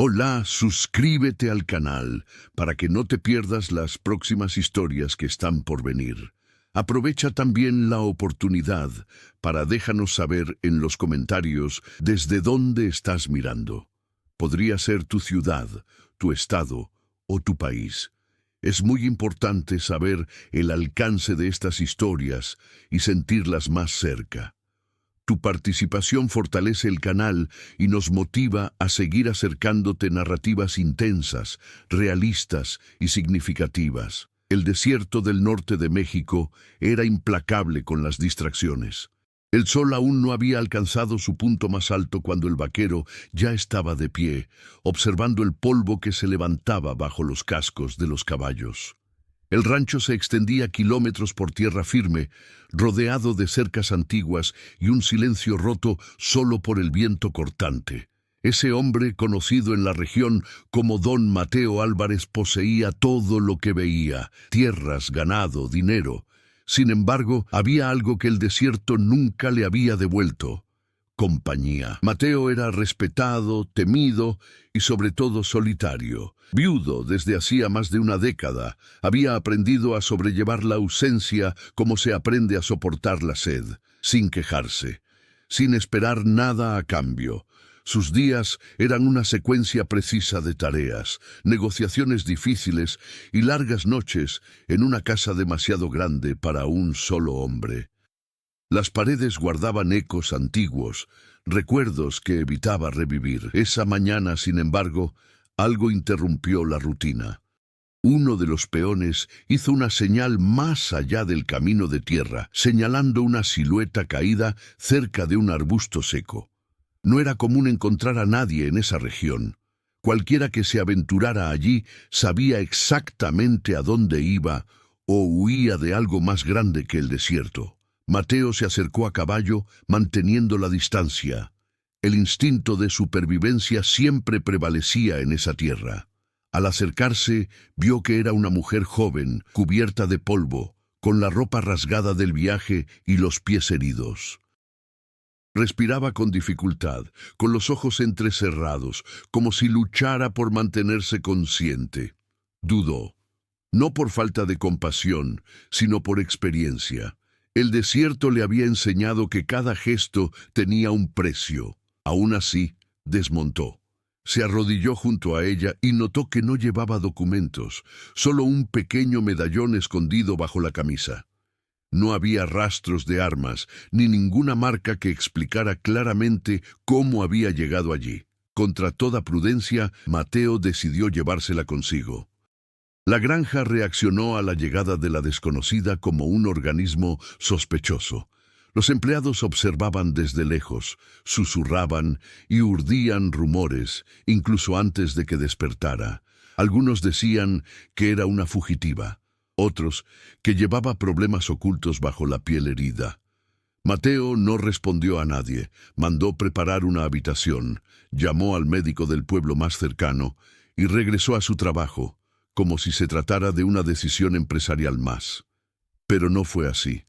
Hola, suscríbete al canal para que no te pierdas las próximas historias que están por venir. Aprovecha también la oportunidad para déjanos saber en los comentarios desde dónde estás mirando. Podría ser tu ciudad, tu estado o tu país. Es muy importante saber el alcance de estas historias y sentirlas más cerca. Tu participación fortalece el canal y nos motiva a seguir acercándote narrativas intensas, realistas y significativas. El desierto del norte de México era implacable con las distracciones. El sol aún no había alcanzado su punto más alto cuando el vaquero ya estaba de pie, observando el polvo que se levantaba bajo los cascos de los caballos. El rancho se extendía kilómetros por tierra firme, rodeado de cercas antiguas y un silencio roto solo por el viento cortante. Ese hombre, conocido en la región como Don Mateo Álvarez, poseía todo lo que veía: tierras, ganado, dinero. Sin embargo, había algo que el desierto nunca le había devuelto: compañía. Mateo era respetado, temido y sobre todo solitario. Viudo desde hacía más de una década, había aprendido a sobrellevar la ausencia como se aprende a soportar la sed, sin quejarse, sin esperar nada a cambio. Sus días eran una secuencia precisa de tareas, negociaciones difíciles y largas noches en una casa demasiado grande para un solo hombre. Las paredes guardaban ecos antiguos, recuerdos que evitaba revivir. Esa mañana, sin embargo, algo interrumpió la rutina. Uno de los peones hizo una señal más allá del camino de tierra, señalando una silueta caída cerca de un arbusto seco. No era común encontrar a nadie en esa región. Cualquiera que se aventurara allí sabía exactamente a dónde iba o huía de algo más grande que el desierto. Mateo se acercó a caballo, manteniendo la distancia. El instinto de supervivencia siempre prevalecía en esa tierra. Al acercarse, vio que era una mujer joven, cubierta de polvo, con la ropa rasgada del viaje y los pies heridos. Respiraba con dificultad, con los ojos entrecerrados, como si luchara por mantenerse consciente. Dudó, no por falta de compasión, sino por experiencia. El desierto le había enseñado que cada gesto tenía un precio. Aún así, desmontó. Se arrodilló junto a ella y notó que no llevaba documentos, solo un pequeño medallón escondido bajo la camisa. No había rastros de armas, ni ninguna marca que explicara claramente cómo había llegado allí. Contra toda prudencia, Mateo decidió llevársela consigo. La granja reaccionó a la llegada de la desconocida como un organismo sospechoso. Los empleados observaban desde lejos, susurraban y urdían rumores, incluso antes de que despertara. Algunos decían que era una fugitiva, otros que llevaba problemas ocultos bajo la piel herida. Mateo no respondió a nadie, mandó preparar una habitación, llamó al médico del pueblo más cercano y regresó a su trabajo, como si se tratara de una decisión empresarial más. Pero no fue así.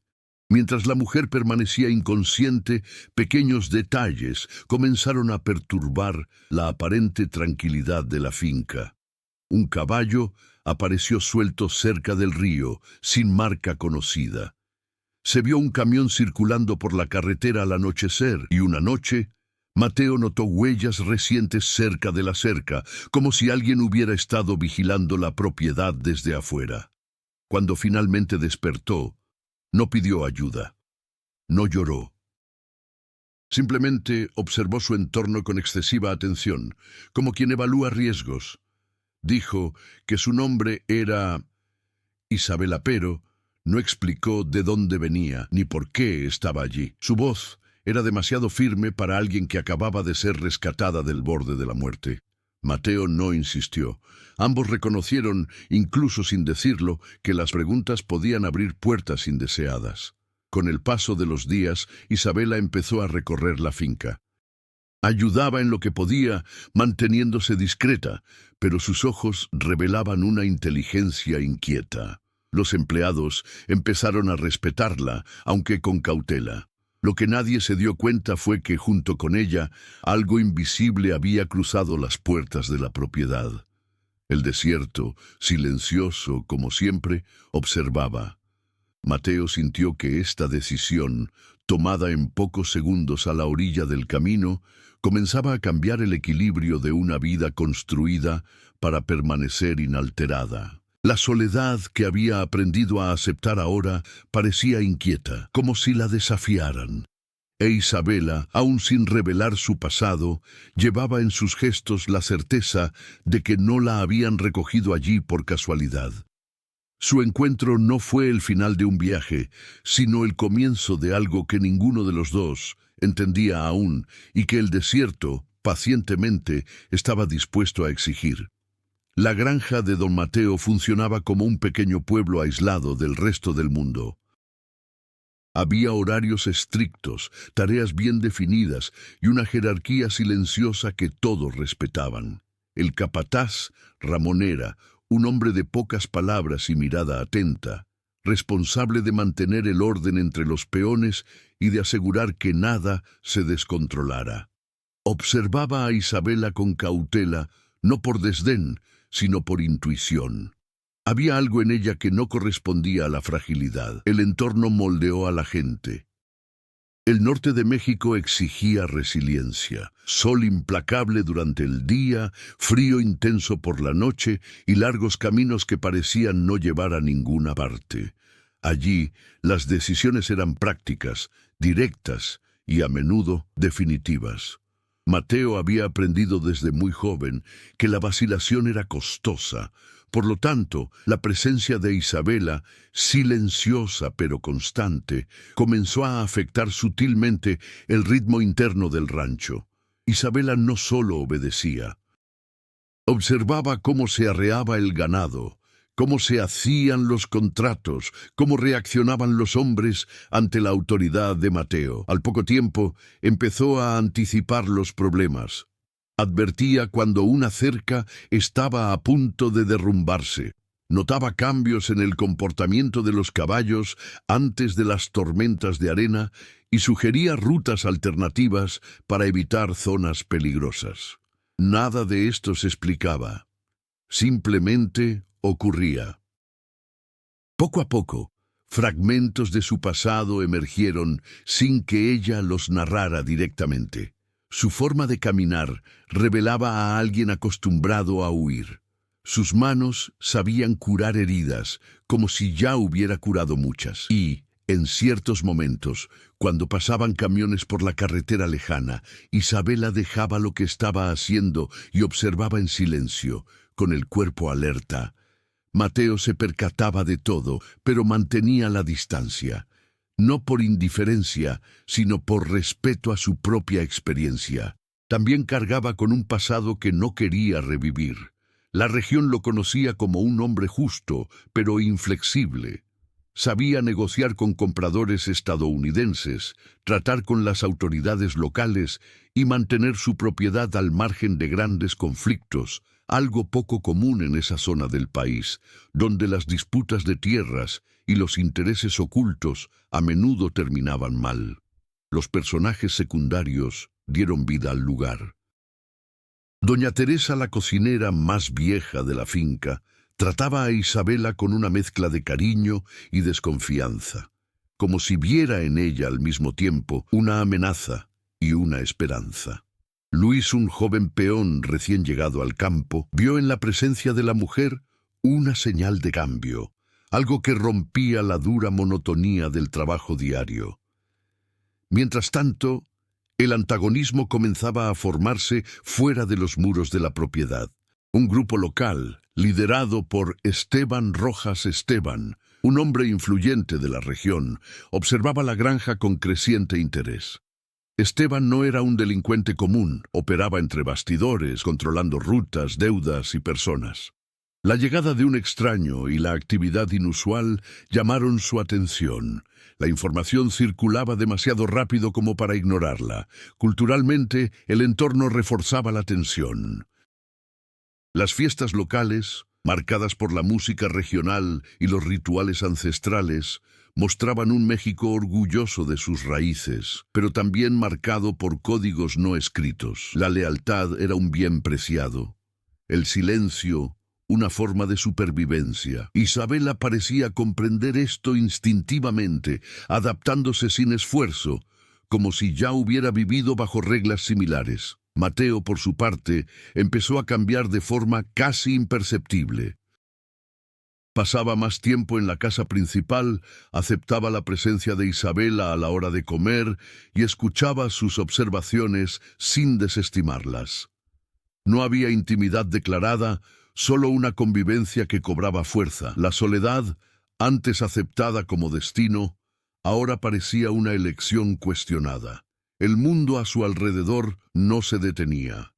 Mientras la mujer permanecía inconsciente, pequeños detalles comenzaron a perturbar la aparente tranquilidad de la finca. Un caballo apareció suelto cerca del río, sin marca conocida. Se vio un camión circulando por la carretera al anochecer, y una noche, Mateo notó huellas recientes cerca de la cerca, como si alguien hubiera estado vigilando la propiedad desde afuera. Cuando finalmente despertó, no pidió ayuda, no lloró. Simplemente observó su entorno con excesiva atención, como quien evalúa riesgos. Dijo que su nombre era Isabela, pero no explicó de dónde venía ni por qué estaba allí. Su voz era demasiado firme para alguien que acababa de ser rescatada del borde de la muerte. Mateo no insistió. Ambos reconocieron, incluso sin decirlo, que las preguntas podían abrir puertas indeseadas. Con el paso de los días, Isabela empezó a recorrer la finca. Ayudaba en lo que podía, manteniéndose discreta, pero sus ojos revelaban una inteligencia inquieta. Los empleados empezaron a respetarla, aunque con cautela. Lo que nadie se dio cuenta fue que, junto con ella, algo invisible había cruzado las puertas de la propiedad. El desierto, silencioso como siempre, observaba. Mateo sintió que esta decisión, tomada en pocos segundos a la orilla del camino, comenzaba a cambiar el equilibrio de una vida construida para permanecer inalterada. La soledad que había aprendido a aceptar ahora parecía inquieta, como si la desafiaran. E Isabela, aun sin revelar su pasado, llevaba en sus gestos la certeza de que no la habían recogido allí por casualidad. Su encuentro no fue el final de un viaje, sino el comienzo de algo que ninguno de los dos entendía aún y que el desierto, pacientemente, estaba dispuesto a exigir. La granja de don Mateo funcionaba como un pequeño pueblo aislado del resto del mundo. Había horarios estrictos, tareas bien definidas y una jerarquía silenciosa que todos respetaban. El capataz, Ramón, era un hombre de pocas palabras y mirada atenta, responsable de mantener el orden entre los peones y de asegurar que nada se descontrolara. Observaba a Isabela con cautela, no por desdén, sino por intuición. Había algo en ella que no correspondía a la fragilidad. El entorno moldeó a la gente. El norte de México exigía resiliencia, sol implacable durante el día, frío intenso por la noche y largos caminos que parecían no llevar a ninguna parte. Allí, las decisiones eran prácticas, directas y a menudo definitivas. Mateo había aprendido desde muy joven que la vacilación era costosa. Por lo tanto, la presencia de Isabela, silenciosa pero constante, comenzó a afectar sutilmente el ritmo interno del rancho. Isabela no solo obedecía. Observaba cómo se arreaba el ganado, cómo se hacían los contratos, cómo reaccionaban los hombres ante la autoridad de Mateo. Al poco tiempo, empezó a anticipar los problemas. Advertía cuando una cerca estaba a punto de derrumbarse. Notaba cambios en el comportamiento de los caballos antes de las tormentas de arena y sugería rutas alternativas para evitar zonas peligrosas. Nada de esto se explicaba. Simplemente ocurría. Poco a poco, fragmentos de su pasado emergieron sin que ella los narrara directamente. Su forma de caminar revelaba a alguien acostumbrado a huir. Sus manos sabían curar heridas, como si ya hubiera curado muchas. Y, en ciertos momentos, cuando pasaban camiones por la carretera lejana, Isabela dejaba lo que estaba haciendo y observaba en silencio, con el cuerpo alerta. Mateo se percataba de todo, pero mantenía la distancia. No por indiferencia, sino por respeto a su propia experiencia. También cargaba con un pasado que no quería revivir. La región lo conocía como un hombre justo, pero inflexible. Sabía negociar con compradores estadounidenses, tratar con las autoridades locales y mantener su propiedad al margen de grandes conflictos, algo poco común en esa zona del país, donde las disputas de tierras y los intereses ocultos a menudo terminaban mal. Los personajes secundarios dieron vida al lugar. Doña Teresa, la cocinera más vieja de la finca, trataba a Isabela con una mezcla de cariño y desconfianza, como si viera en ella al mismo tiempo una amenaza y una esperanza. Luis, un joven peón recién llegado al campo, vio en la presencia de la mujer una señal de cambio, algo que rompía la dura monotonía del trabajo diario. Mientras tanto, el antagonismo comenzaba a formarse fuera de los muros de la propiedad. Un grupo local, liderado por Esteban Rojas Esteban, un hombre influyente de la región, observaba la granja con creciente interés. Esteban no era un delincuente común, operaba entre bastidores, controlando rutas, deudas y personas. La llegada de un extraño y la actividad inusual llamaron su atención. La información circulaba demasiado rápido como para ignorarla. Culturalmente, el entorno reforzaba la tensión. Las fiestas locales, marcadas por la música regional y los rituales ancestrales, mostraban un México orgulloso de sus raíces, pero también marcado por códigos no escritos. La lealtad era un bien preciado, el silencio una forma de supervivencia. Isabela parecía comprender esto instintivamente, adaptándose sin esfuerzo, como si ya hubiera vivido bajo reglas similares. Mateo, por su parte, empezó a cambiar de forma casi imperceptible. Pasaba más tiempo en la casa principal, aceptaba la presencia de Isabela a la hora de comer y escuchaba sus observaciones sin desestimarlas. No había intimidad declarada, solo una convivencia que cobraba fuerza. La soledad, antes aceptada como destino, ahora parecía una elección cuestionada. El mundo a su alrededor no se detenía.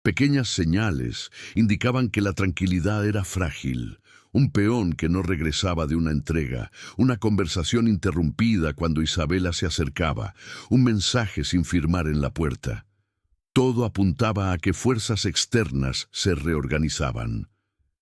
Pequeñas señales indicaban que la tranquilidad era frágil. Un peón que no regresaba de una entrega, una conversación interrumpida cuando Isabela se acercaba, un mensaje sin firmar en la puerta. Todo apuntaba a que fuerzas externas se reorganizaban.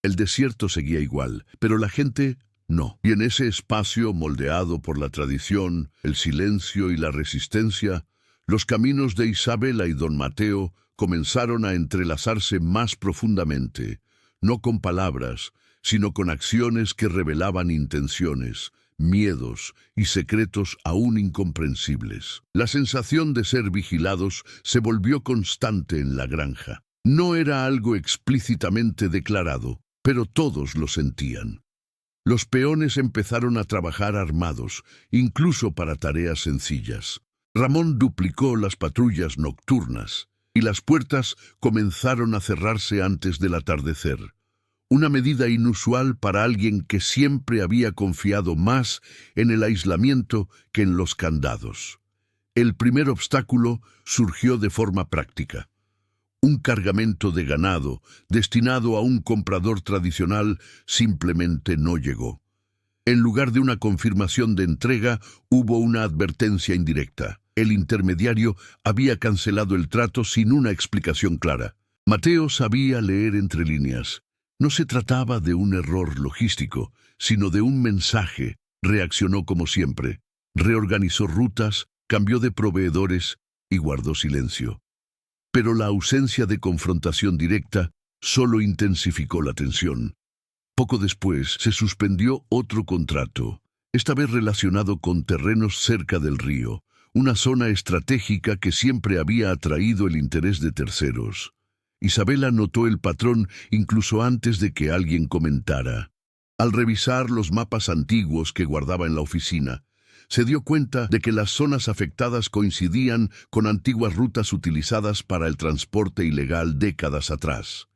El desierto seguía igual, pero la gente no. Y en ese espacio moldeado por la tradición, el silencio y la resistencia, los caminos de Isabela y don Mateo comenzaron a entrelazarse más profundamente, no con palabras, sino con acciones que revelaban intenciones, miedos y secretos aún incomprensibles. La sensación de ser vigilados se volvió constante en la granja. No era algo explícitamente declarado, pero todos lo sentían. Los peones empezaron a trabajar armados, incluso para tareas sencillas. Ramón duplicó las patrullas nocturnas, y las puertas comenzaron a cerrarse antes del atardecer. Una medida inusual para alguien que siempre había confiado más en el aislamiento que en los candados. El primer obstáculo surgió de forma práctica. Un cargamento de ganado, destinado a un comprador tradicional, simplemente no llegó. En lugar de una confirmación de entrega, hubo una advertencia indirecta. El intermediario había cancelado el trato sin una explicación clara. Mateo sabía leer entre líneas. No se trataba de un error logístico, sino de un mensaje. Reaccionó como siempre. Reorganizó rutas, cambió de proveedores y guardó silencio. Pero la ausencia de confrontación directa solo intensificó la tensión. Poco después se suspendió otro contrato, esta vez relacionado con terrenos cerca del río, una zona estratégica que siempre había atraído el interés de terceros. Isabela notó el patrón incluso antes de que alguien comentara. Al revisar los mapas antiguos que guardaba en la oficina, se dio cuenta de que las zonas afectadas coincidían con antiguas rutas utilizadas para el transporte ilegal décadas atrás.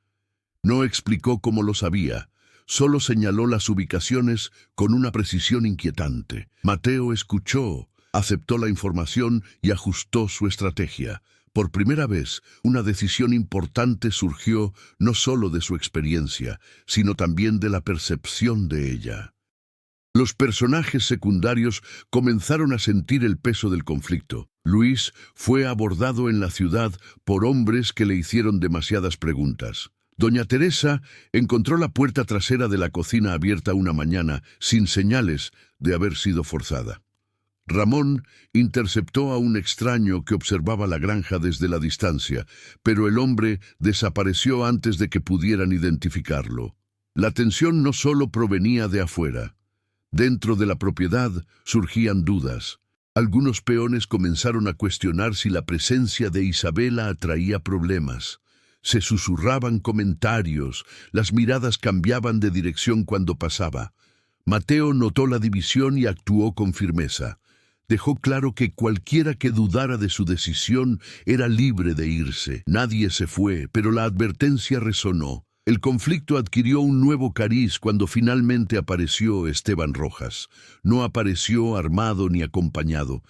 No explicó cómo lo sabía, solo señaló las ubicaciones con una precisión inquietante. Mateo escuchó, aceptó la información y ajustó su estrategia. Por primera vez, una decisión importante surgió no solo de su experiencia, sino también de la percepción de ella. Los personajes secundarios comenzaron a sentir el peso del conflicto. Luis fue abordado en la ciudad por hombres que le hicieron demasiadas preguntas. Doña Teresa encontró la puerta trasera de la cocina abierta una mañana, sin señales de haber sido forzada. Ramón interceptó a un extraño que observaba la granja desde la distancia, pero el hombre desapareció antes de que pudieran identificarlo. La tensión no solo provenía de afuera. Dentro de la propiedad surgían dudas. Algunos peones comenzaron a cuestionar si la presencia de Isabela atraía problemas. Se susurraban comentarios, las miradas cambiaban de dirección cuando pasaba. Mateo notó la división y actuó con firmeza. Dejó claro que cualquiera que dudara de su decisión era libre de irse. Nadie se fue, pero la advertencia resonó. El conflicto adquirió un nuevo cariz cuando finalmente apareció Esteban Rojas. No apareció armado ni acompañado.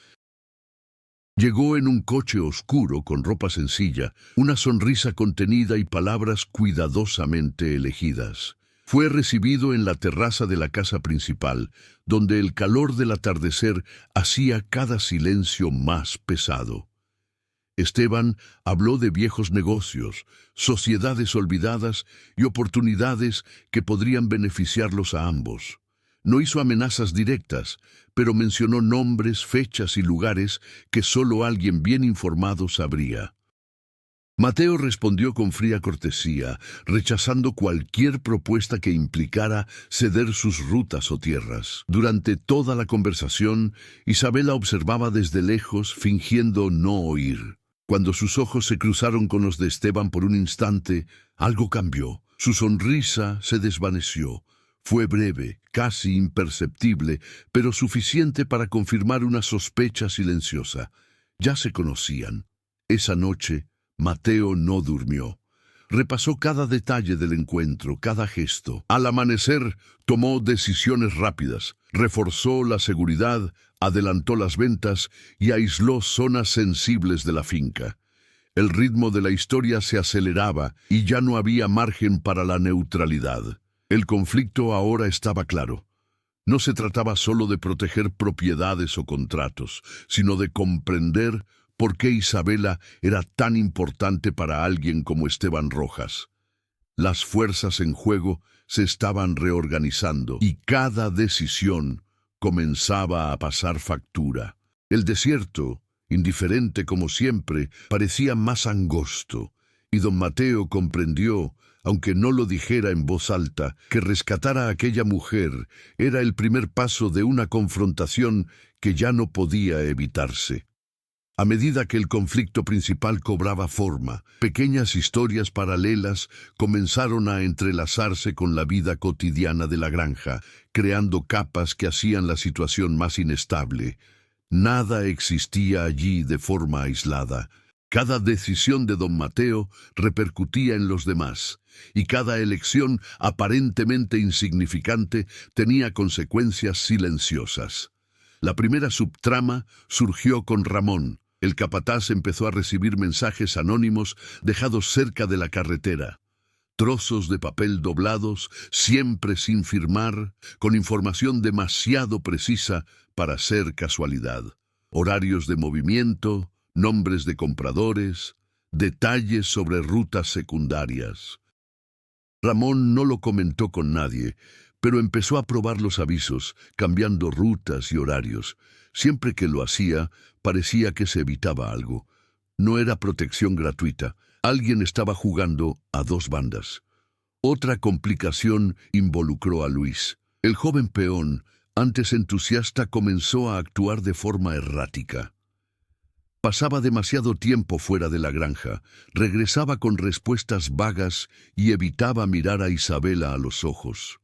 Llegó en un coche oscuro con ropa sencilla, una sonrisa contenida y palabras cuidadosamente elegidas. Fue recibido en la terraza de la casa principal, donde el calor del atardecer hacía cada silencio más pesado. Esteban habló de viejos negocios, sociedades olvidadas y oportunidades que podrían beneficiarlos a ambos. No hizo amenazas directas, pero mencionó nombres, fechas y lugares que solo alguien bien informado sabría. Mateo respondió con fría cortesía, rechazando cualquier propuesta que implicara ceder sus rutas o tierras. Durante toda la conversación, Isabela observaba desde lejos, fingiendo no oír. Cuando sus ojos se cruzaron con los de Esteban por un instante, algo cambió. Su sonrisa se desvaneció. Fue breve, casi imperceptible, pero suficiente para confirmar una sospecha silenciosa. Ya se conocían. Esa noche, Mateo no durmió. Repasó cada detalle del encuentro, cada gesto. Al amanecer, tomó decisiones rápidas. Reforzó la seguridad, adelantó las ventas y aisló zonas sensibles de la finca. El ritmo de la historia se aceleraba y ya no había margen para la neutralidad. El conflicto ahora estaba claro. No se trataba solo de proteger propiedades o contratos, sino de comprender por qué Isabela era tan importante para alguien como Esteban Rojas. Las fuerzas en juego se estaban reorganizando y cada decisión comenzaba a pasar factura. El desierto, indiferente como siempre, parecía más angosto, y don Mateo comprendió, aunque no lo dijera en voz alta, que rescatar a aquella mujer era el primer paso de una confrontación que ya no podía evitarse. A medida que el conflicto principal cobraba forma, pequeñas historias paralelas comenzaron a entrelazarse con la vida cotidiana de la granja, creando capas que hacían la situación más inestable. Nada existía allí de forma aislada. Cada decisión de don Mateo repercutía en los demás, y cada elección aparentemente insignificante tenía consecuencias silenciosas. La primera subtrama surgió con Ramón. El capataz empezó a recibir mensajes anónimos dejados cerca de la carretera. Trozos de papel doblados, siempre sin firmar, con información demasiado precisa para ser casualidad. Horarios de movimiento, nombres de compradores, detalles sobre rutas secundarias. Ramón no lo comentó con nadie, pero empezó a probar los avisos, cambiando rutas y horarios. Siempre que lo hacía, parecía que se evitaba algo. No era protección gratuita. Alguien estaba jugando a dos bandas. Otra complicación involucró a Luis. El joven peón, antes entusiasta, comenzó a actuar de forma errática. Pasaba demasiado tiempo fuera de la granja, regresaba con respuestas vagas y evitaba mirar a Isabela a los ojos.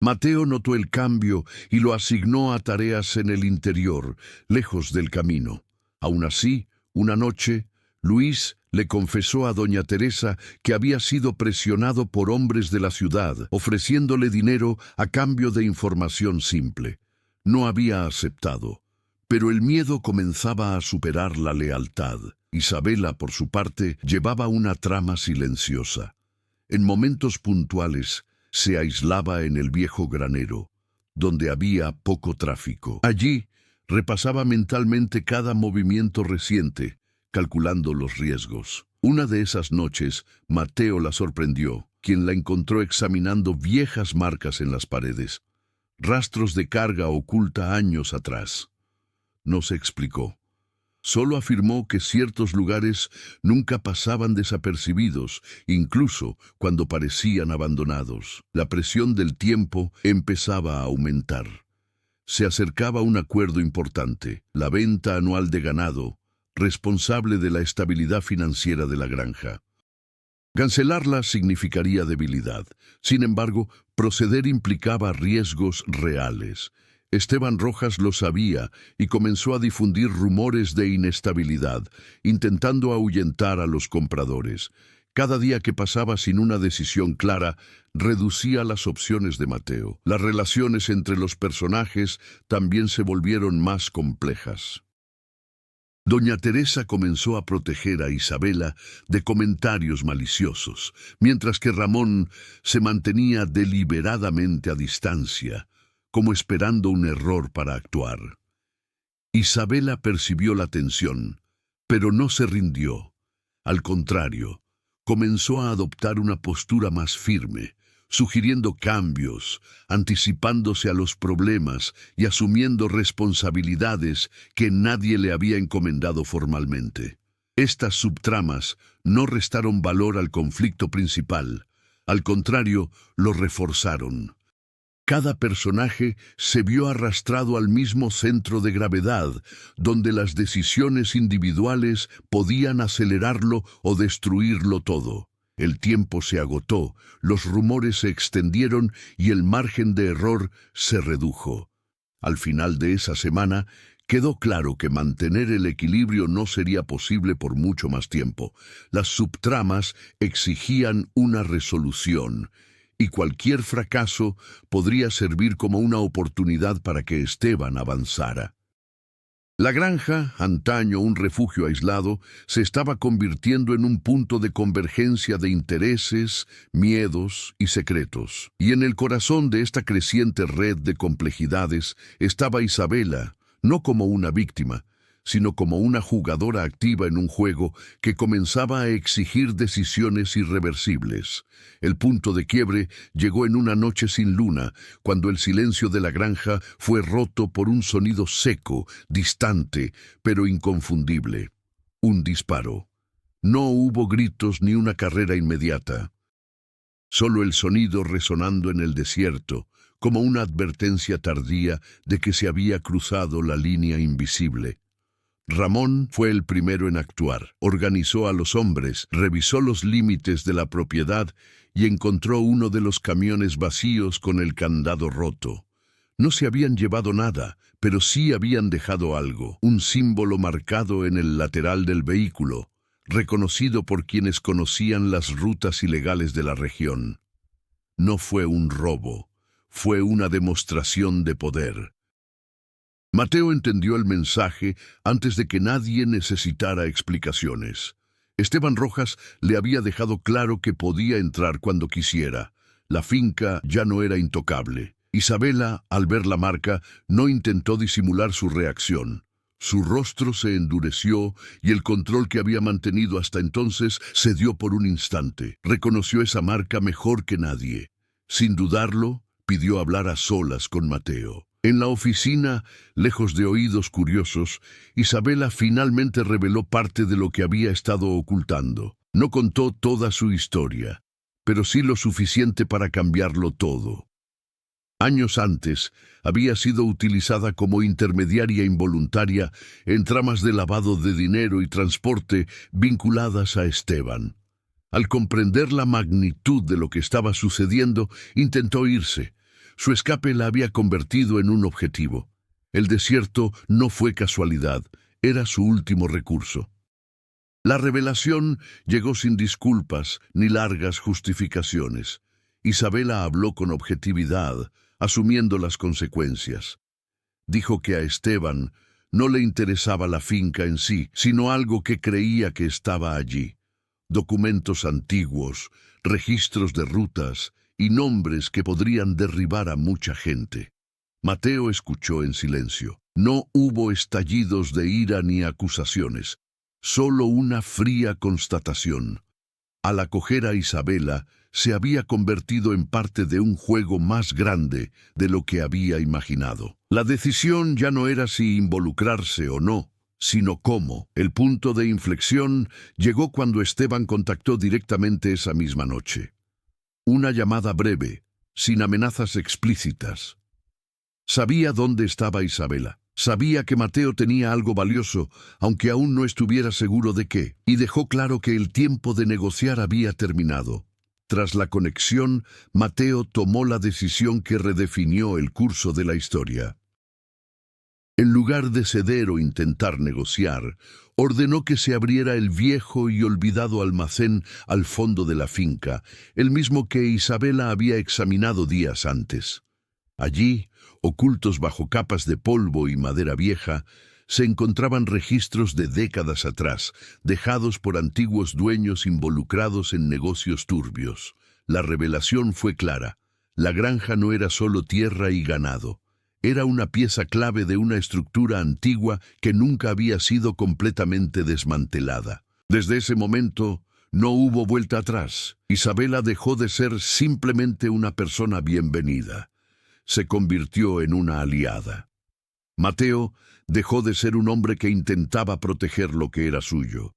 Mateo notó el cambio y lo asignó a tareas en el interior, lejos del camino. Aún así, una noche, Luis le confesó a doña Teresa que había sido presionado por hombres de la ciudad, ofreciéndole dinero a cambio de información simple. No había aceptado, pero el miedo comenzaba a superar la lealtad. Isabela, por su parte, llevaba una trama silenciosa. En momentos puntuales, se aislaba en el viejo granero, donde había poco tráfico. Allí, repasaba mentalmente cada movimiento reciente, calculando los riesgos. Una de esas noches, Mateo la sorprendió, quien la encontró examinando viejas marcas en las paredes, rastros de carga oculta años atrás. No se explicó. Solo afirmó que ciertos lugares nunca pasaban desapercibidos, incluso cuando parecían abandonados. La presión del tiempo empezaba a aumentar. Se acercaba un acuerdo importante, la venta anual de ganado, responsable de la estabilidad financiera de la granja. Cancelarla significaría debilidad. Sin embargo, proceder implicaba riesgos reales. Esteban Rojas lo sabía y comenzó a difundir rumores de inestabilidad, intentando ahuyentar a los compradores. Cada día que pasaba sin una decisión clara, reducía las opciones de Mateo. Las relaciones entre los personajes también se volvieron más complejas. Doña Teresa comenzó a proteger a Isabela de comentarios maliciosos, mientras que Ramón se mantenía deliberadamente a distancia, como esperando un error para actuar. Isabela percibió la tensión, Pero no se rindió. Al contrario, comenzó a adoptar una postura más firme, sugiriendo cambios, anticipándose a los problemas y asumiendo responsabilidades que nadie le había encomendado formalmente. Estas subtramas no restaron valor al conflicto principal, al contrario, lo reforzaron. Cada personaje se vio arrastrado al mismo centro de gravedad, donde las decisiones individuales podían acelerarlo o destruirlo todo. El tiempo se agotó, los rumores se extendieron y el margen de error se redujo. Al final de esa semana, quedó claro que mantener el equilibrio no sería posible por mucho más tiempo. Las subtramas exigían una resolución, y cualquier fracaso podría servir como una oportunidad para que Esteban avanzara. La granja, antaño un refugio aislado, se estaba convirtiendo en un punto de convergencia de intereses, miedos y secretos. Y en el corazón de esta creciente red de complejidades estaba Isabela, no como una víctima, sino como una jugadora activa en un juego que comenzaba a exigir decisiones irreversibles. El punto de quiebre llegó en una noche sin luna, cuando el silencio de la granja fue roto por un sonido seco, distante, pero inconfundible. Un disparo. No hubo gritos ni una carrera inmediata. Solo el sonido resonando en el desierto, como una advertencia tardía de que se había cruzado la línea invisible. Ramón fue el primero en actuar. Organizó a los hombres, revisó los límites de la propiedad y encontró uno de los camiones vacíos con el candado roto. No se habían llevado nada, pero sí habían dejado algo, un símbolo marcado en el lateral del vehículo, reconocido por quienes conocían las rutas ilegales de la región. No fue un robo, fue una demostración de poder. Mateo entendió el mensaje antes de que nadie necesitara explicaciones. Esteban Rojas le había dejado claro que podía entrar cuando quisiera. La finca ya no era intocable. Isabela, al ver la marca, no intentó disimular su reacción. Su rostro se endureció y el control que había mantenido hasta entonces cedió por un instante. Reconoció esa marca mejor que nadie. Sin dudarlo, pidió hablar a solas con Mateo. En la oficina, lejos de oídos curiosos, Isabela finalmente reveló parte de lo que había estado ocultando. No contó toda su historia, pero sí lo suficiente para cambiarlo todo. Años antes, había sido utilizada como intermediaria involuntaria en tramas de lavado de dinero y transporte vinculadas a Esteban. Al comprender la magnitud de lo que estaba sucediendo, intentó irse. Su escape la había convertido en un objetivo. El desierto no fue casualidad, era su último recurso. La revelación llegó sin disculpas ni largas justificaciones. Isabela habló con objetividad, asumiendo las consecuencias. Dijo que a Esteban no le interesaba la finca en sí, sino algo que creía que estaba allí. Documentos antiguos, registros de rutas y nombres que podrían derribar a mucha gente. Mateo escuchó en silencio. No hubo estallidos de ira ni acusaciones, solo una fría constatación. Al acoger a Isabela, se había convertido en parte de un juego más grande de lo que había imaginado. La decisión ya no era si involucrarse o no, sino cómo. El punto de inflexión llegó cuando Esteban contactó directamente esa misma noche. Una llamada breve, sin amenazas explícitas. Sabía dónde estaba Isabela. Sabía que Mateo tenía algo valioso, aunque aún no estuviera seguro de qué, y dejó claro que el tiempo de negociar había terminado. Tras la conexión, Mateo tomó la decisión que redefinió el curso de la historia. En lugar de ceder o intentar negociar, ordenó que se abriera el viejo y olvidado almacén al fondo de la finca, el mismo que Isabela había examinado días antes. Allí, ocultos bajo capas de polvo y madera vieja, se encontraban registros de décadas atrás, dejados por antiguos dueños involucrados en negocios turbios. La revelación fue clara. La granja no era solo tierra y ganado. era una pieza clave de una estructura antigua que nunca había sido completamente desmantelada. Desde ese momento, no hubo vuelta atrás. Isabela dejó de ser simplemente una persona bienvenida. Se convirtió en una aliada. Mateo dejó de ser un hombre que intentaba proteger lo que era suyo.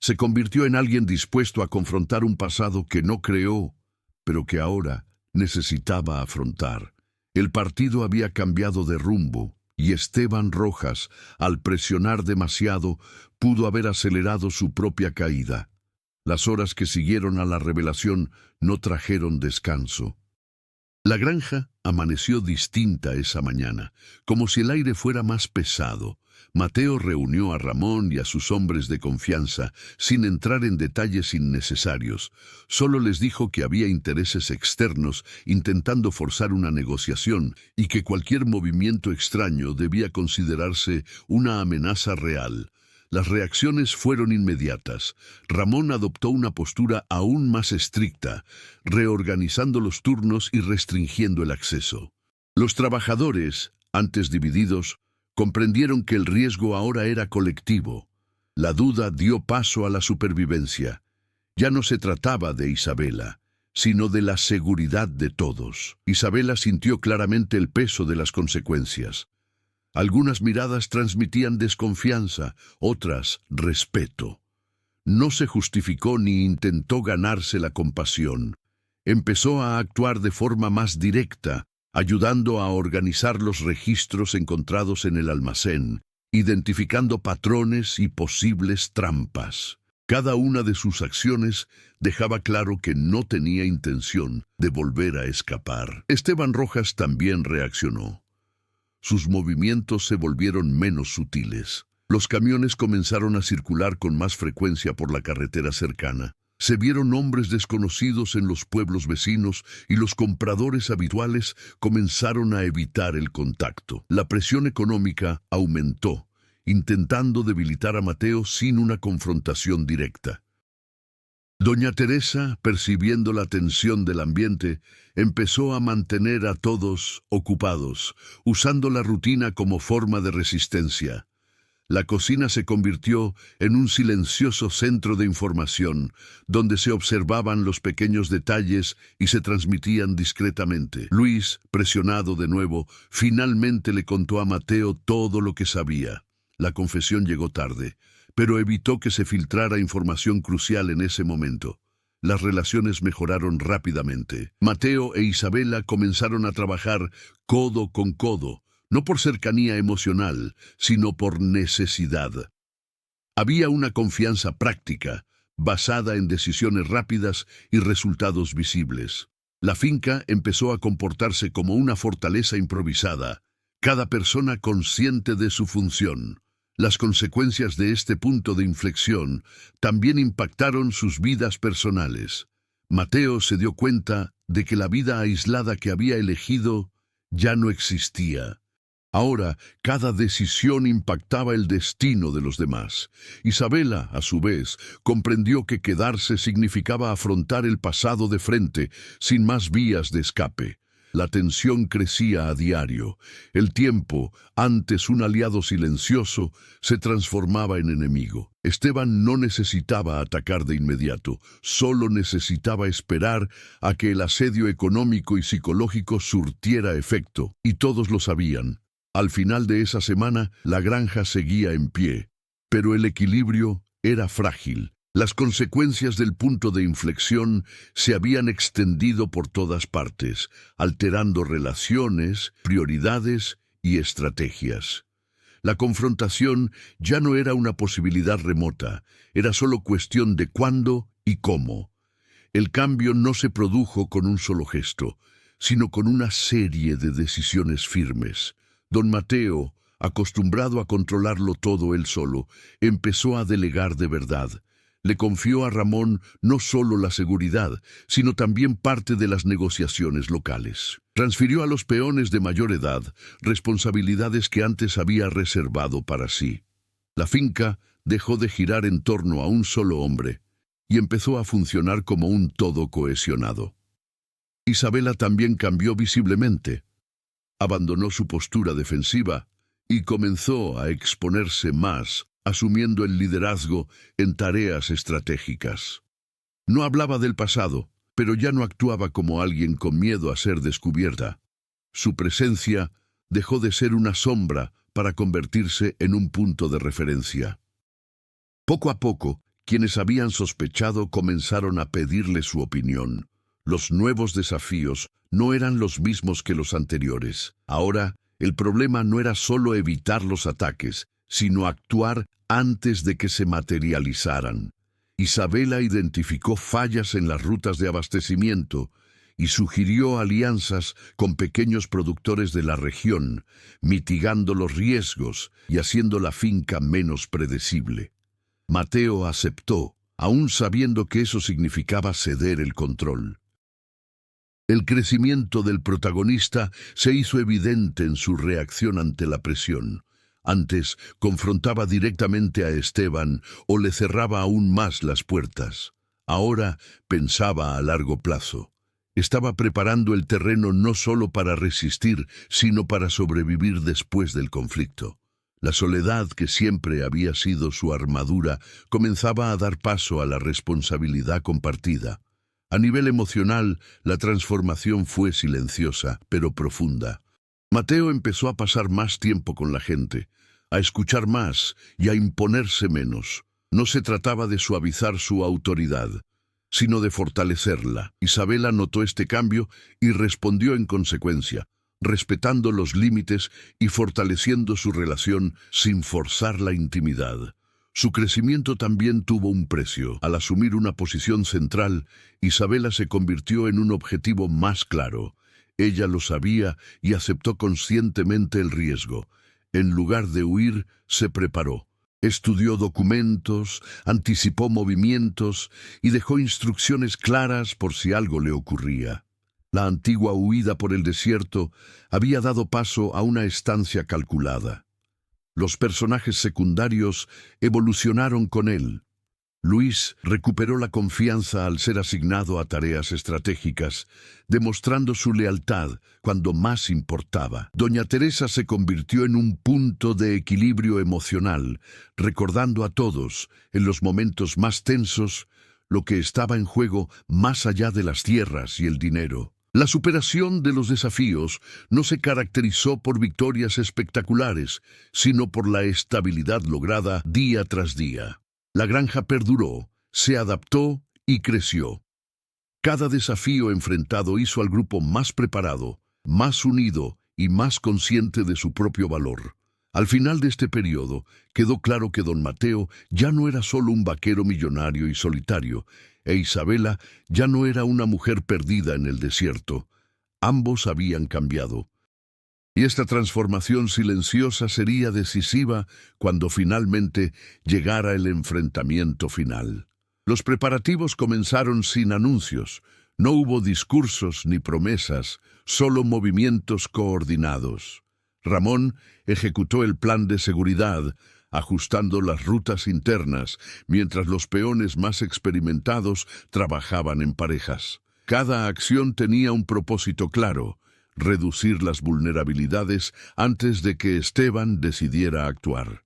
Se convirtió en alguien dispuesto a confrontar un pasado que no creó, pero que ahora necesitaba afrontar. El partido había cambiado de rumbo, y Esteban Rojas, al presionar demasiado, pudo haber acelerado su propia caída. Las horas que siguieron a la revelación no trajeron descanso. La granja amaneció distinta esa mañana, como si el aire fuera más pesado. Mateo reunió a Ramón y a sus hombres de confianza, sin entrar en detalles innecesarios. Solo les dijo que había intereses externos intentando forzar una negociación y que cualquier movimiento extraño debía considerarse una amenaza real. Las reacciones fueron inmediatas. Ramón adoptó una postura aún más estricta, reorganizando los turnos y restringiendo el acceso. Los trabajadores, antes divididos, comprendieron que el riesgo ahora era colectivo. La duda dio paso a la supervivencia. Ya no se trataba de Isabela, sino de la seguridad de todos. Isabela sintió claramente el peso de las consecuencias. Algunas miradas transmitían desconfianza, otras respeto. No se justificó ni intentó ganarse la compasión. Empezó a actuar de forma más directa, ayudando a organizar los registros encontrados en el almacén, identificando patrones y posibles trampas. Cada una de sus acciones dejaba claro que no tenía intención de volver a escapar. Esteban Rojas también reaccionó. Sus movimientos se volvieron menos sutiles. Los camiones comenzaron a circular con más frecuencia por la carretera cercana. Se vieron hombres desconocidos en los pueblos vecinos y los compradores habituales comenzaron a evitar el contacto. La presión económica aumentó, intentando debilitar a Mateo sin una confrontación directa. Doña Teresa, percibiendo la tensión del ambiente, empezó a mantener a todos ocupados, usando la rutina como forma de resistencia. La cocina se convirtió en un silencioso centro de información, donde se observaban los pequeños detalles y se transmitían discretamente. Luis, presionado de nuevo, finalmente le contó a Mateo todo lo que sabía. La confesión llegó tarde, pero evitó que se filtrara información crucial en ese momento. Las relaciones mejoraron rápidamente. Mateo e Isabela comenzaron a trabajar codo con codo, no por cercanía emocional, sino por necesidad. Había una confianza práctica, basada en decisiones rápidas y resultados visibles. La finca empezó a comportarse como una fortaleza improvisada, cada persona consciente de su función. Las consecuencias de este punto de inflexión también impactaron sus vidas personales. Mateo se dio cuenta de que la vida aislada que había elegido ya no existía. Ahora, cada decisión impactaba el destino de los demás. Isabela, a su vez, comprendió que quedarse significaba afrontar el pasado de frente, sin más vías de escape. La tensión crecía a diario. El tiempo, antes un aliado silencioso, se transformaba en enemigo. Esteban no necesitaba atacar de inmediato, solo necesitaba esperar a que el asedio económico y psicológico surtiera efecto, y todos lo sabían. Al final de esa semana, la granja seguía en pie, pero el equilibrio era frágil. Las consecuencias del punto de inflexión se habían extendido por todas partes, alterando relaciones, prioridades y estrategias. La confrontación ya no era una posibilidad remota, era solo cuestión de cuándo y cómo. El cambio no se produjo con un solo gesto, sino con una serie de decisiones firmes. Don Mateo, acostumbrado a controlarlo todo él solo, empezó a delegar de verdad. Le confió a Ramón no solo la seguridad, sino también parte de las negociaciones locales. Transfirió a los peones de mayor edad responsabilidades que antes había reservado para sí. La finca dejó de girar en torno a un solo hombre y empezó a funcionar como un todo cohesionado. Isabela también cambió visiblemente. abandonó su postura defensiva y comenzó a exponerse más, asumiendo el liderazgo en tareas estratégicas. No hablaba del pasado, pero ya no actuaba como alguien con miedo a ser descubierta. Su presencia dejó de ser una sombra para convertirse en un punto de referencia. Poco a poco, quienes habían sospechado comenzaron a pedirle su opinión. Los nuevos desafíos no eran los mismos que los anteriores. Ahora, el problema no era solo evitar los ataques, sino actuar antes de que se materializaran. Isabela identificó fallas en las rutas de abastecimiento y sugirió alianzas con pequeños productores de la región, mitigando los riesgos y haciendo la finca menos predecible. Mateo aceptó, aún sabiendo que eso significaba ceder el control. El crecimiento del protagonista se hizo evidente en su reacción ante la presión. Antes confrontaba directamente a Esteban o le cerraba aún más las puertas. Ahora pensaba a largo plazo. Estaba preparando el terreno no solo para resistir, sino para sobrevivir después del conflicto. La soledad, que siempre había sido su armadura, comenzaba a dar paso a la responsabilidad compartida. A nivel emocional, la transformación fue silenciosa, pero profunda. Mateo empezó a pasar más tiempo con la gente, a escuchar más y a imponerse menos. No se trataba de suavizar su autoridad, sino de fortalecerla. Isabela notó este cambio y respondió en consecuencia, respetando los límites y fortaleciendo su relación sin forzar la intimidad. Su crecimiento también tuvo un precio. Al asumir una posición central, Isabela se convirtió en un objetivo más claro. Ella lo sabía y aceptó conscientemente el riesgo. En lugar de huir, se preparó. Estudió documentos, anticipó movimientos y dejó instrucciones claras por si algo le ocurría. La antigua huida por el desierto había dado paso a una estancia calculada. Los personajes secundarios evolucionaron con él. Luis recuperó la confianza al ser asignado a tareas estratégicas, demostrando su lealtad cuando más importaba. Doña Teresa se convirtió en un punto de equilibrio emocional, recordando a todos, en los momentos más tensos, lo que estaba en juego más allá de las tierras y el dinero. La superación de los desafíos no se caracterizó por victorias espectaculares, sino por la estabilidad lograda día tras día. La granja perduró, se adaptó y creció. Cada desafío enfrentado hizo al grupo más preparado, más unido y más consciente de su propio valor. Al final de este periodo, quedó claro que don Mateo ya no era solo un vaquero millonario y solitario, e Isabela ya no era una mujer perdida en el desierto. Ambos habían cambiado. Y esta transformación silenciosa sería decisiva cuando finalmente llegara el enfrentamiento final. Los preparativos comenzaron sin anuncios. No hubo discursos ni promesas, solo movimientos coordinados. Ramón ejecutó el plan de seguridad, ajustando las rutas internas, mientras los peones más experimentados trabajaban en parejas. Cada acción tenía un propósito claro: reducir las vulnerabilidades antes de que Esteban decidiera actuar.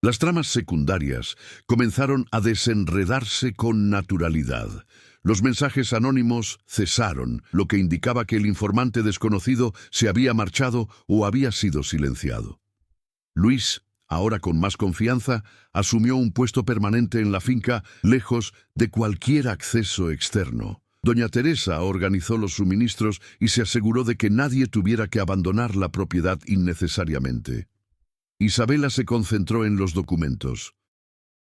Las tramas secundarias comenzaron a desenredarse con naturalidad. Los mensajes anónimos cesaron, lo que indicaba que el informante desconocido se había marchado o había sido silenciado. Luis, ahora con más confianza, asumió un puesto permanente en la finca, lejos de cualquier acceso externo. Doña Teresa organizó los suministros y se aseguró de que nadie tuviera que abandonar la propiedad innecesariamente. Isabela se concentró en los documentos.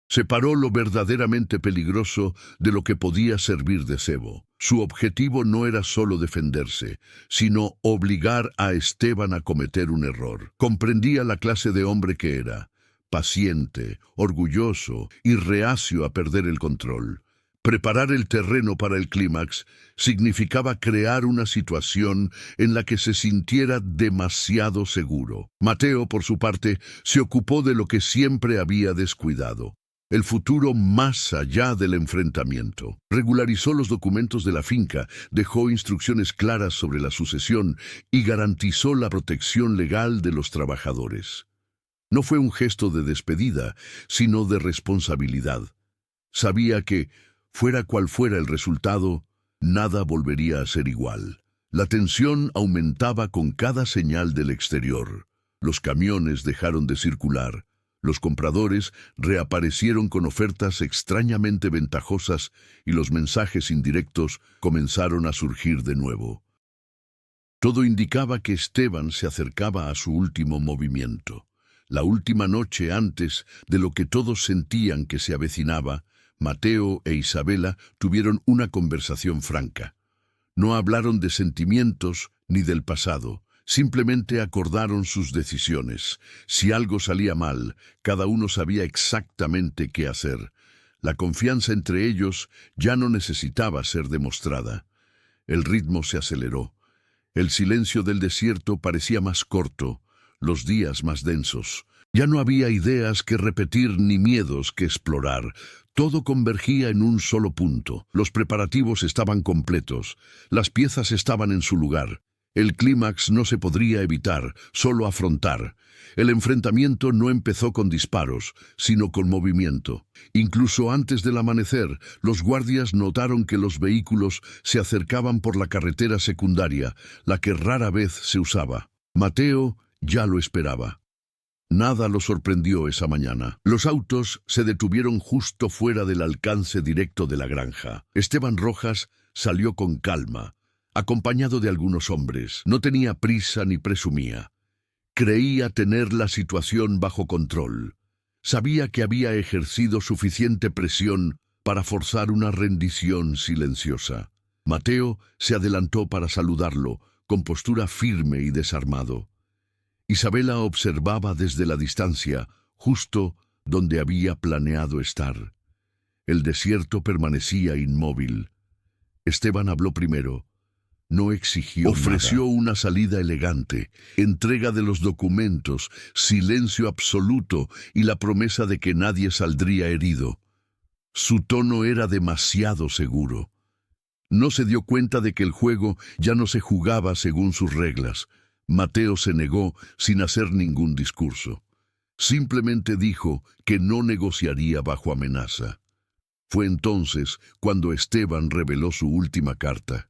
Separó lo verdaderamente peligroso de lo que podía servir de cebo. Su objetivo no era solo defenderse, sino obligar a Esteban a cometer un error. Comprendía la clase de hombre que era: paciente, orgulloso y reacio a perder el control. Preparar el terreno para el clímax significaba crear una situación en la que se sintiera demasiado seguro. Mateo, por su parte, se ocupó de lo que siempre había descuidado: el futuro más allá del enfrentamiento. Regularizó los documentos de la finca, dejó instrucciones claras sobre la sucesión y garantizó la protección legal de los trabajadores. No fue un gesto de despedida, sino de responsabilidad. Sabía que, fuera cual fuera el resultado, nada volvería a ser igual. La tensión aumentaba con cada señal del exterior. Los camiones dejaron de circular. Los compradores reaparecieron con ofertas extrañamente ventajosas y los mensajes indirectos comenzaron a surgir de nuevo. Todo indicaba que Esteban se acercaba a su último movimiento. La última noche antes de lo que todos sentían que se avecinaba, Mateo e Isabela tuvieron una conversación franca. No hablaron de sentimientos ni del pasado. Simplemente acordaron sus decisiones. Si algo salía mal, cada uno sabía exactamente qué hacer. La confianza entre ellos ya no necesitaba ser demostrada. El ritmo se aceleró. El silencio del desierto parecía más corto, los días más densos. Ya no había ideas que repetir ni miedos que explorar. Todo convergía en un solo punto. Los preparativos estaban completos. Las piezas estaban en su lugar. El clímax no se podría evitar, solo afrontar. El enfrentamiento no empezó con disparos, sino con movimiento. Incluso antes del amanecer, los guardias notaron que los vehículos se acercaban por la carretera secundaria, la que rara vez se usaba. Mateo ya lo esperaba. Nada lo sorprendió esa mañana. Los autos se detuvieron justo fuera del alcance directo de la granja. Esteban Rojas salió con calma, acompañado de algunos hombres. No tenía prisa ni presumía. Creía tener la situación bajo control. Sabía que había ejercido suficiente presión para forzar una rendición silenciosa. Mateo se adelantó para saludarlo, con postura firme y desarmado. Isabela observaba desde la distancia, justo donde había planeado estar. El desierto permanecía inmóvil. Esteban habló primero. No exigió Ofreció nada. Una salida elegante, entrega de los documentos, silencio absoluto y la promesa de que nadie saldría herido. Su tono era demasiado seguro. No se dio cuenta de que el juego ya no se jugaba según sus reglas. Mateo se negó sin hacer ningún discurso. Simplemente dijo que no negociaría bajo amenaza. Fue entonces cuando Esteban reveló su última carta.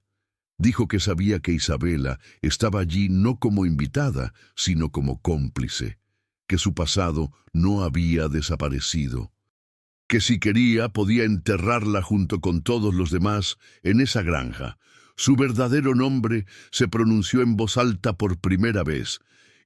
Dijo que sabía que Isabela estaba allí no como invitada, sino como cómplice, que su pasado no había desaparecido, que si quería podía enterrarla junto con todos los demás en esa granja. Su verdadero nombre se pronunció en voz alta por primera vez.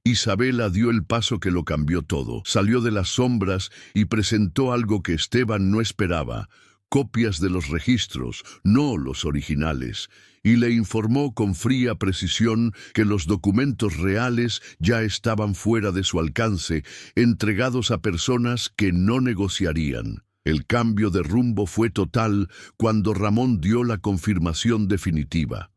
Isabela dio el paso que lo cambió todo. Salió de las sombras y presentó algo que Esteban no esperaba: copias de los registros, no los originales, y le informó con fría precisión que los documentos reales ya estaban fuera de su alcance, entregados a personas que no negociarían. El cambio de rumbo fue total cuando Ramón dio la confirmación definitiva.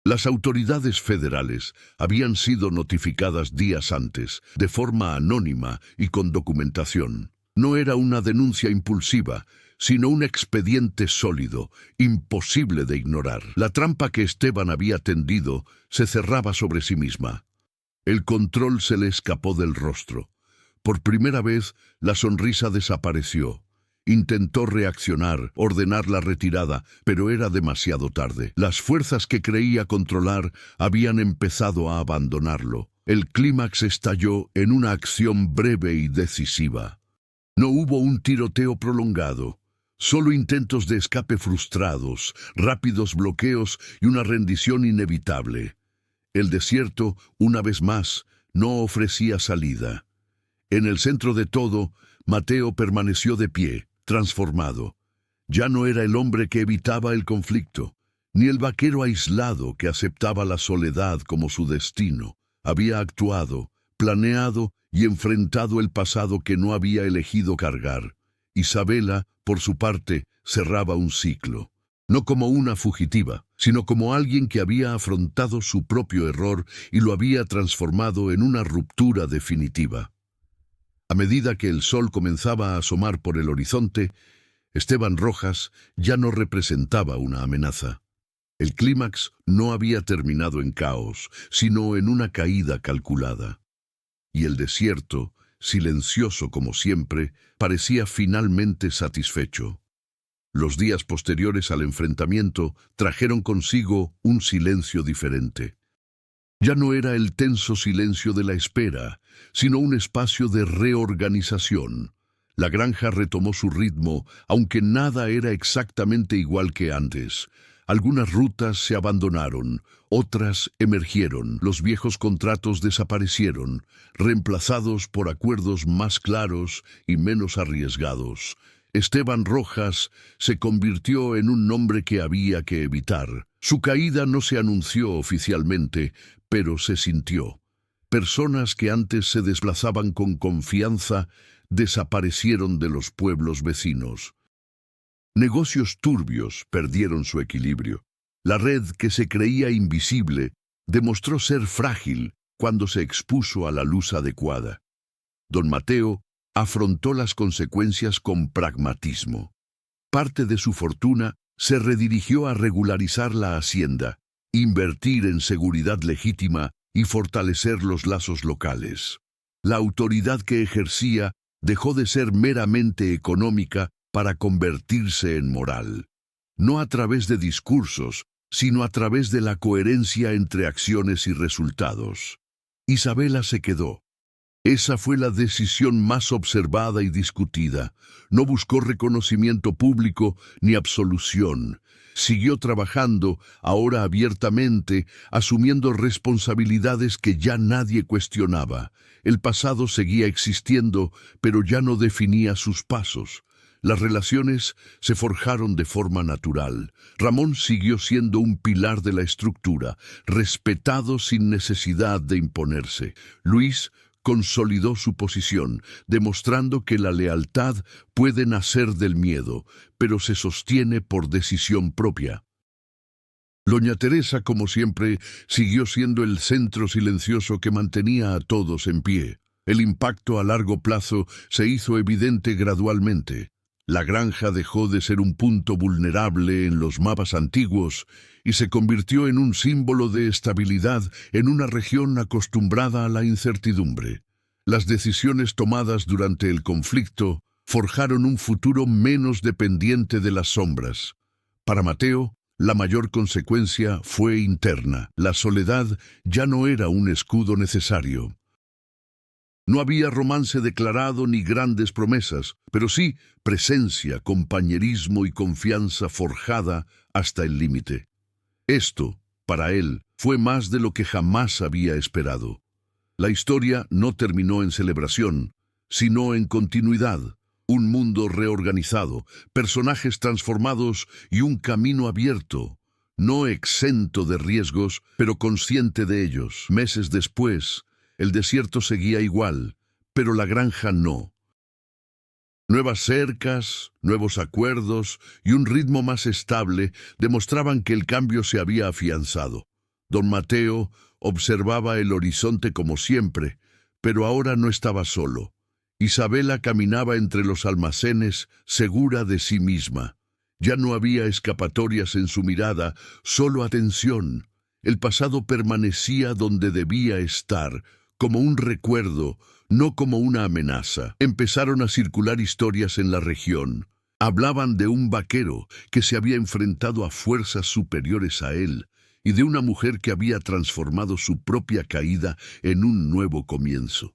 Las autoridades federales habían sido notificadas días antes, de forma anónima y con documentación. No era una denuncia impulsiva, sino un expediente sólido, imposible de ignorar. La trampa que Esteban había tendido se cerraba sobre sí misma. El control se le escapó del rostro. Por primera vez, la sonrisa desapareció. Intentó reaccionar, ordenar la retirada, pero era demasiado tarde. Las fuerzas que creía controlar habían empezado a abandonarlo. El clímax estalló en una acción breve y decisiva. No hubo un tiroteo prolongado. Solo intentos de escape frustrados, rápidos bloqueos y una rendición inevitable. El desierto, una vez más, no ofrecía salida. En el centro de todo, Mateo permaneció de pie, transformado. Ya no era el hombre que evitaba el conflicto, ni el vaquero aislado que aceptaba la soledad como su destino. Había actuado, planeado y enfrentado el pasado que no había elegido cargar. Isabela, por su parte, cerraba un ciclo, no como una fugitiva, sino como alguien que había afrontado su propio error y lo había transformado en una ruptura definitiva. A medida que el sol comenzaba a asomar por el horizonte, Esteban Rojas ya no representaba una amenaza. El clímax no había terminado en caos, sino en una caída calculada. Y el desierto, silencioso como siempre, parecía finalmente satisfecho. Los días posteriores al enfrentamiento trajeron consigo un silencio diferente. Ya no era el tenso silencio de la espera, sino un espacio de reorganización. La granja retomó su ritmo, aunque nada era exactamente igual que antes. Algunas rutas se abandonaron, otras emergieron. Los viejos contratos desaparecieron, reemplazados por acuerdos más claros y menos arriesgados. Esteban Rojas se convirtió en un nombre que había que evitar. Su caída no se anunció oficialmente, pero se sintió. Personas que antes se desplazaban con confianza desaparecieron de los pueblos vecinos. Negocios turbios perdieron su equilibrio. La red que se creía invisible demostró ser frágil cuando se expuso a la luz adecuada. Don Mateo afrontó las consecuencias con pragmatismo. Parte de su fortuna se redirigió a regularizar la hacienda, invertir en seguridad legítima y fortalecer los lazos locales. La autoridad que ejercía dejó de ser meramente económica para convertirse en moral. No a través de discursos, sino a través de la coherencia entre acciones y resultados. Isabela se quedó. Esa fue la decisión más observada y discutida. No buscó reconocimiento público ni absolución. Siguió trabajando, ahora abiertamente, asumiendo responsabilidades que ya nadie cuestionaba. El pasado seguía existiendo, pero ya no definía sus pasos. Las relaciones se forjaron de forma natural. Ramón siguió siendo un pilar de la estructura, respetado sin necesidad de imponerse. Luis consolidó su posición, demostrando que la lealtad puede nacer del miedo, pero se sostiene por decisión propia. Doña Teresa, como siempre, siguió siendo el centro silencioso que mantenía a todos en pie. El impacto a largo plazo se hizo evidente gradualmente. La granja dejó de ser un punto vulnerable en los mapas antiguos y se convirtió en un símbolo de estabilidad en una región acostumbrada a la incertidumbre. Las decisiones tomadas durante el conflicto forjaron un futuro menos dependiente de las sombras. Para Mateo, la mayor consecuencia fue interna. La soledad ya no era un escudo necesario. No había romance declarado ni grandes promesas, pero sí presencia, compañerismo y confianza forjada hasta el límite. Esto, para él, fue más de lo que jamás había esperado. La historia no terminó en celebración, sino en continuidad. Un mundo reorganizado, personajes transformados y un camino abierto, no exento de riesgos, pero consciente de ellos. Meses después, el desierto seguía igual, pero la granja no. Nuevas cercas, nuevos acuerdos y un ritmo más estable demostraban que el cambio se había afianzado. Don Mateo observaba el horizonte como siempre, pero ahora no estaba solo. Isabela caminaba entre los almacenes, segura de sí misma. Ya no había escapatorias en su mirada, solo atención. El pasado permanecía donde debía estar, como un recuerdo, no como una amenaza. Empezaron a circular historias en la región. Hablaban de un vaquero que se había enfrentado a fuerzas superiores a él y de una mujer que había transformado su propia caída en un nuevo comienzo.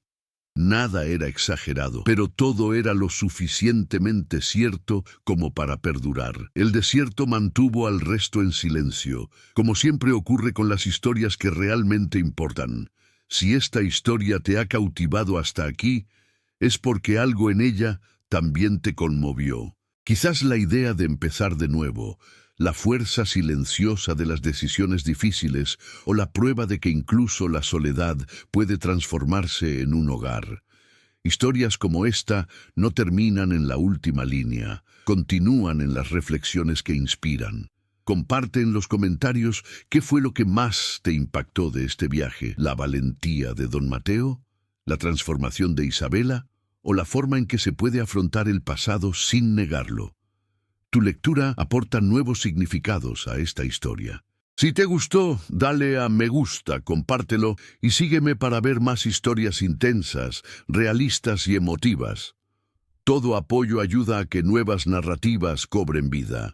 Nada era exagerado, pero todo era lo suficientemente cierto como para perdurar. El desierto mantuvo al resto en silencio, como siempre ocurre con las historias que realmente importan. Si esta historia te ha cautivado hasta aquí, es porque algo en ella también te conmovió. Quizás la idea de empezar de nuevo, la fuerza silenciosa de las decisiones difíciles o la prueba de que incluso la soledad puede transformarse en un hogar. Historias como esta no terminan en la última línea, continúan en las reflexiones que inspiran. Comparte en los comentarios qué fue lo que más te impactó de este viaje, la valentía de Don Mateo, la transformación de Isabela o la forma en que se puede afrontar el pasado sin negarlo. Tu lectura aporta nuevos significados a esta historia. Si te gustó, dale a me gusta, compártelo y sígueme para ver más historias intensas, realistas y emotivas. Todo apoyo ayuda a que nuevas narrativas cobren vida.